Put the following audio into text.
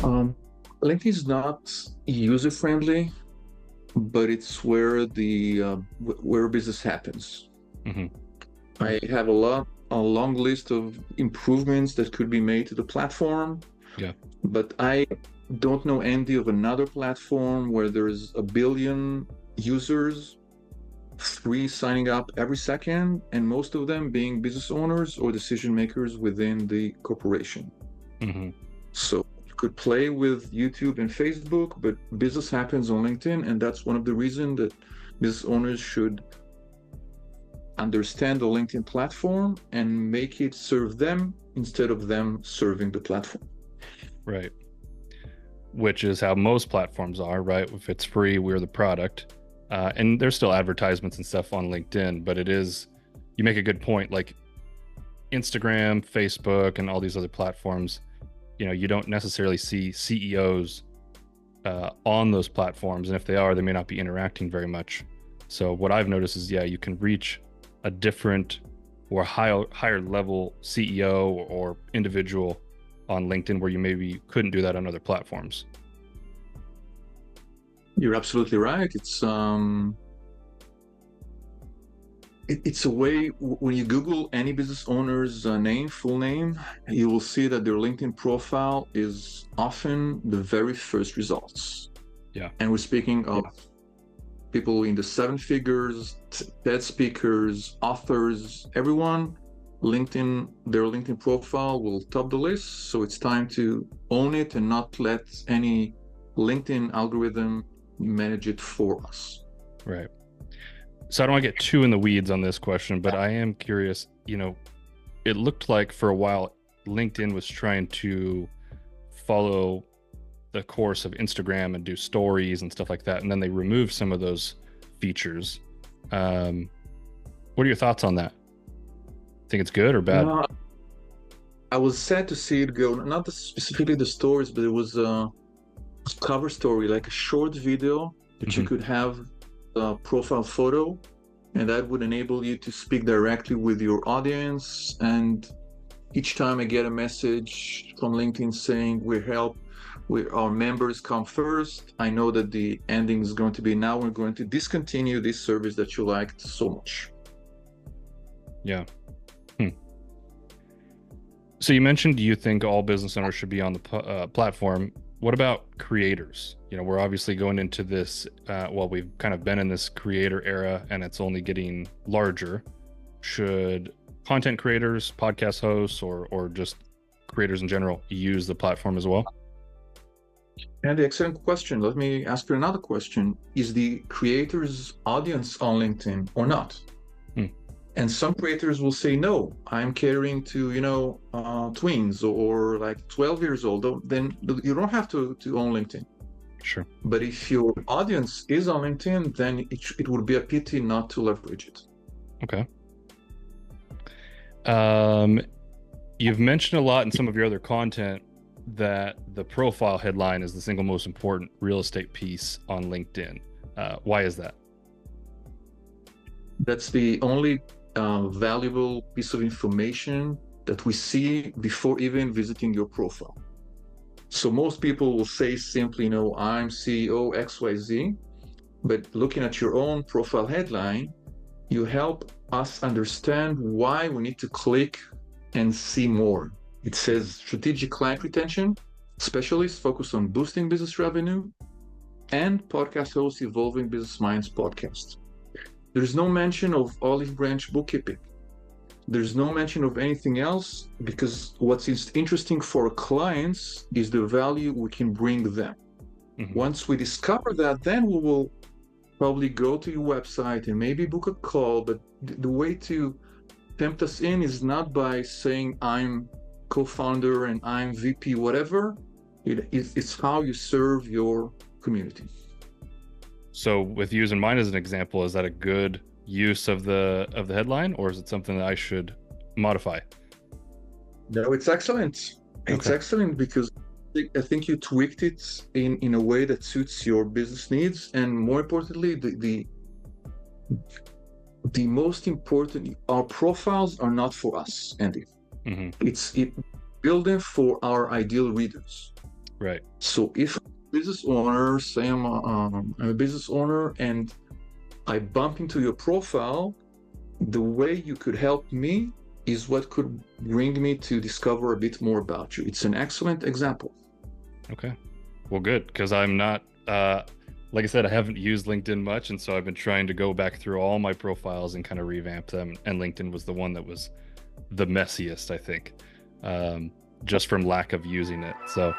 Um, LinkedIn is not user friendly, but it's where where business happens. Hmm. I have a long list of improvements that could be made to the platform, Yeah. but I don't know any of another platform where there's a billion users, three signing up every second, and most of them being business owners or decision makers within the corporation. Hmm. So you could play with YouTube and Facebook, but business happens on LinkedIn, and that's one of the reasons that business owners should understand the LinkedIn platform and make it serve them instead of them serving the platform. Right. Which is how most platforms are, right? If it's free, we're the product. And there's still advertisements and stuff on LinkedIn, but you make a good point. Like Instagram, Facebook, and all these other platforms, you don't necessarily see CEOs on those platforms. And if they are, they may not be interacting very much. So what I've noticed is, yeah, you can reach a different or higher level CEO or individual on LinkedIn where you maybe couldn't do that on other platforms. You're absolutely right. It's a way when you Google any business owner's full name, you will see that their LinkedIn profile is often the very first results. Yeah. And we're speaking of people in the seven figures, TED speakers, authors, everyone. Their LinkedIn profile will top the list. So it's time to own it and not let any LinkedIn algorithm manage it for us. Right. So I don't want to get too in the weeds on this question, but I am curious, it looked like for a while LinkedIn was trying to follow the course of Instagram and do stories and stuff like that, and then they removed some of those features. What are your thoughts on that? Think it's good or bad? I was sad to see it go, not specifically the stories, but it was a cover story, like a short video that you could have a profile photo, and that would enable you to speak directly with your audience. And each time I get a message from LinkedIn saying our members come first, I know that the ending is going to be, now we're going to discontinue this service that you liked so much. Yeah. So you mentioned you think all business owners should be on the platform. What about creators? We're obviously going into this, we've kind of been in this creator era and it's only getting larger. Should content creators, podcast hosts, or just creators in general use the platform as well? And excellent question. Let me ask you another question. Is the creator's audience on LinkedIn or not? And some creators will say, no, I'm catering to, tweens or like 12 years old. Then you don't have to own LinkedIn. Sure. But if your audience is on LinkedIn, then it would be a pity not to leverage it. Okay. You've mentioned a lot in some of your other content that the profile headline is the single most important real estate piece on LinkedIn. Why is that? That's the only valuable piece of information that we see before even visiting your profile. So most people will say simply, I'm CEO XYZ, but looking at your own profile headline, you help us understand why we need to click and see more. It says strategic client retention, specialists focused on boosting business revenue, and podcast hosts evolving business minds podcast. There's no mention of olive branch bookkeeping. There's no mention of anything else, because what's interesting for clients is the value we can bring them. Once we discover that, then we will probably go to your website and maybe book a call. But the way to tempt us in is not by saying I'm co-founder and I'm VP, whatever. It's how you serve your community. So with using mine as an example, is that a good use of the headline, or is it something that I should modify? No, it's excellent. It's excellent because I think you tweaked it in a way that suits your business needs, and more importantly, the most important, our profiles are not for us, Andy. It's build them for our ideal readers. Right. So if I'm a business owner, say I'm a business owner and I bump into your profile, the way you could help me is what could bring me to discover a bit more about you. It's an excellent example. Okay. Well, good, because I'm not, like I said, I haven't used LinkedIn much, and so I've been trying to go back through all my profiles and kind of revamp them. And LinkedIn was the one that was the messiest, I think, just from lack of using it. So